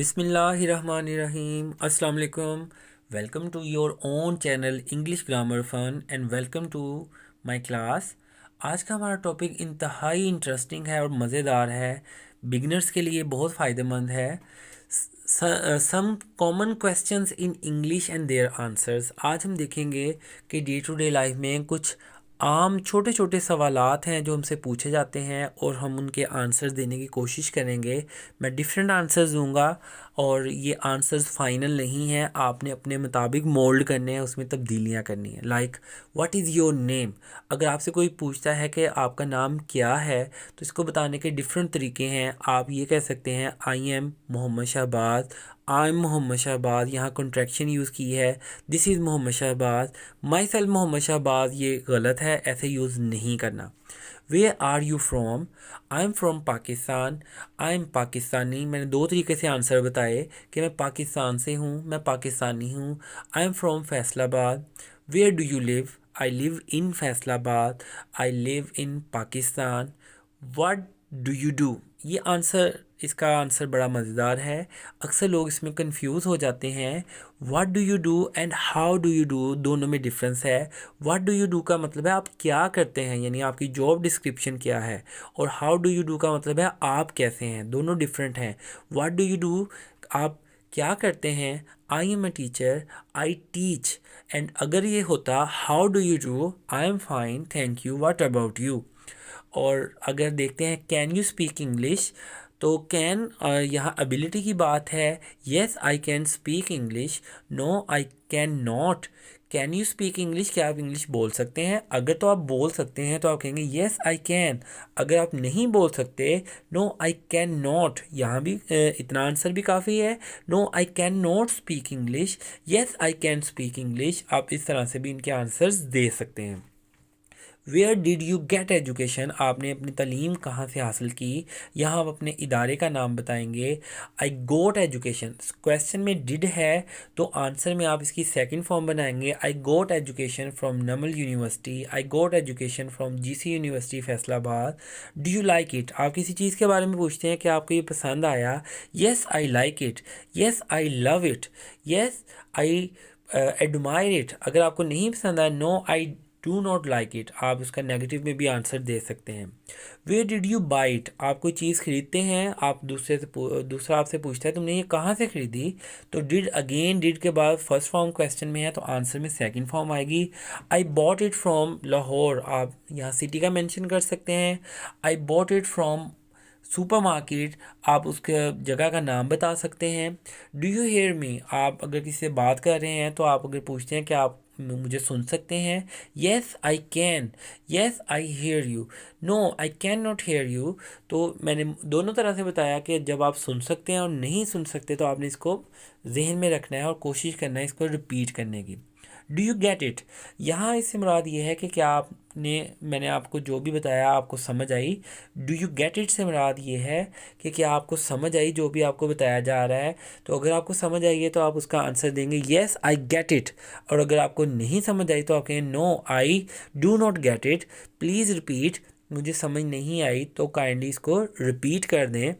बिस्मिल्लाहिर्रहमानिर्रहीम अस्सलाम वालेकुम। Welcome to your own channel English grammar fun and welcome to my class. आज का हमारा टॉपिक इंतहाई इंटरेस्टिंग है और मज़ेदार है, बिगिनर्स के लिए बहुत फ़ायदेमंद है। Some common questions in English and their answers. आज हम देखेंगे कि डे टू डे लाइफ में कुछ आम छोटे छोटे सवालात हैं जो हमसे पूछे जाते हैं और हम उनके आंसर्स देने की कोशिश करेंगे। मैं डिफरेंट आंसर्स दूंगा और ये आंसर्स फाइनल नहीं हैं, आपने अपने मुताबिक मोल्ड करने हैं, उसमें तब्दीलियां करनी है। Like what is your name. अगर आपसे कोई पूछता है कि आपका नाम क्या है तो इसको बताने के डिफरेंट तरीके हैं। आप ये कह सकते हैं I am Mohammad Shahbaz, I am Mohammad Shahbaz, यहाँ कॉन्ट्रैक्शन यूज़ की है। This is Mohammad Shahbaz, myself Mohammad Shahbaz, ये गलत है, ऐसे यूज़ नहीं करना। Where are you from, I am from Pakistan, I am Pakistani. मैंने दो तरीके से आंसर बताए कि मैं पाकिस्तान से हूँ, मैं पाकिस्तानी हूँ। I am from Faisalabad. Where do you live, I live in Faisalabad, I live in Pakistan. What do you do, ये आंसर, इसका आंसर बड़ा मज़ेदार है। अक्सर लोग इसमें कंफ्यूज हो जाते हैं। What do you do and how do you do, दोनों में डिफरेंस है। व्हाट डू यू डू का मतलब है आप क्या करते हैं, यानी आपकी जॉब डिस्क्रिप्शन क्या है, और हाउ डू यू डू का मतलब है आप कैसे हैं, दोनों डिफरेंट हैं। व्हाट डू यू डू, आप क्या करते हैं। I am a teacher, I teach. And अगर ये होता how do you do, I am fine thank you, what about you. और अगर देखते हैं कैन यू स्पीक इंग्लिश, तो कैन यहाँ एबिलिटी की बात है। Yes I can speak English, no I can not. Can you speak English, क्या आप इंग्लिश बोल सकते हैं। अगर तो आप बोल सकते हैं तो आप कहेंगे येस आई कैन। अगर आप नहीं बोल सकते, नो आई कैन नॉट। यहाँ भी इतना आंसर भी काफ़ी है। No I can not speak English, yes I can speak English. आप इस तरह से भी इनके आंसर्स दे सकते हैं। Where did you get education, आपने अपनी तालीम कहाँ से हासिल की। यहाँ आप अपने इदारे का नाम बताएंगे। आई गोट एजुकेशन, क्वेश्चन में डिड है तो आंसर में आप इसकी सेकंड फॉर्म बनाएंगे। I got education from Namal university, I got education from GC university Faisalabad. Do you like it, आप किसी चीज़ के बारे में पूछते हैं कि आपको ये पसंद आया। Yes I like it, yes I love it, yes I admire it. अगर आपको नहीं पसंद आया, no I do not like it, आप उसका नेगेटिव में भी आंसर दे सकते हैं। Where did you buy it, आप कोई चीज़ खरीदते हैं, आप दूसरा आपसे पूछता है तुमने ये कहाँ से खरीदी, तो डिड, अगेन डिड के बाद फर्स्ट फॉर्म क्वेश्चन में है तो आंसर में सेकंड फॉर्म आएगी। I bought it from Lahore, आप यहाँ सिटी का मेंशन कर सकते हैं। I bought it from supermarket, आप उसके जगह का नाम बता सकते हैं। डू यू हेयर मी, आप अगर किसी से बात कर रहे हैं तो आप अगर पूछते हैं कि आप मुझे सुन सकते हैं। Yes I can, yes I hear you, no I can not hear you. तो मैंने दोनों तरह से बताया कि जब आप सुन सकते हैं और नहीं सुन सकते तो आपने इसको जहन में रखना है और कोशिश करना है इसको रिपीट करने की। डू यू गेट इट, यहाँ इससे मुराद ये है कि क्या आपने, मैंने आपको जो भी बताया आपको समझ आई। डू यू गेट इट से मुराद ये है कि क्या आपको समझ आई जो भी आपको बताया जा रहा है। तो अगर आपको समझ आई है तो आप उसका आंसर देंगे येस आई गेट इट। और अगर आपको नहीं समझ आई तो आप कहेंगे no I do not get it, please repeat, मुझे समझ नहीं आई तो काइंडली इसको रिपीट कर दें।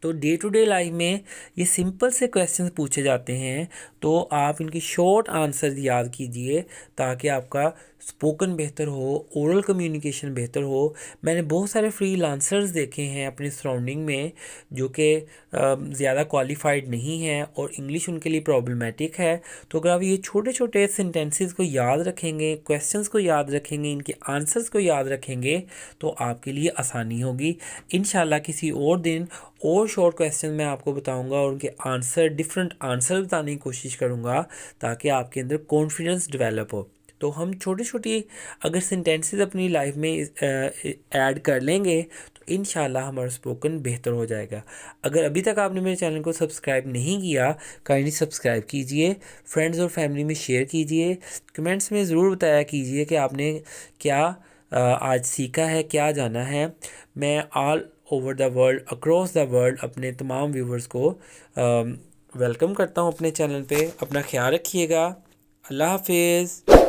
तो डे टू डे लाइफ में ये सिंपल से क्वेश्चंस पूछे जाते हैं, तो आप इनके शॉर्ट आंसर याद कीजिए ताकि आपका स्पोकन बेहतर हो, ओरल कम्युनिकेशन बेहतर हो। मैंने बहुत सारे फ्रीलांसर्स देखे हैं अपने सराउंडिंग में जो कि ज़्यादा क्वालिफाइड नहीं हैं और इंग्लिश उनके लिए प्रॉब्लमेटिक है। तो अगर आप ये छोटे छोटे सेंटेंसेस को याद रखेंगे, क्वेश्चंस को याद रखेंगे, इनके आंसर्स को याद रखेंगे तो आपके लिए आसानी होगी। इंशाल्लाह किसी और दिन और शॉर्ट क्वेश्चन मैं आपको बताऊंगा और उनके आंसर, डिफरेंट आंसर बताने की कोशिश करूंगा ताकि आपके अंदर कॉन्फिडेंस डेवलप हो। तो हम छोटी छोटी अगर सेंटेंसेस अपनी लाइफ में ऐड कर लेंगे तो इंशाल्लाह हमारा स्पोकन बेहतर हो जाएगा। अगर अभी तक आपने मेरे चैनल को सब्सक्राइब नहीं किया, काइंडली सब्सक्राइब कीजिए, फ्रेंड्स और फैमिली में शेयर कीजिए, कमेंट्स में ज़रूर बताया कीजिए कि आपने क्या आज सीखा है, क्या जाना है। मैं all over the world, across the world अपने तमाम व्यूवर्स को वेलकम करता हूँ अपने चैनल पे। अपना ख्याल रखिएगा। अल्लाह हाफिज़।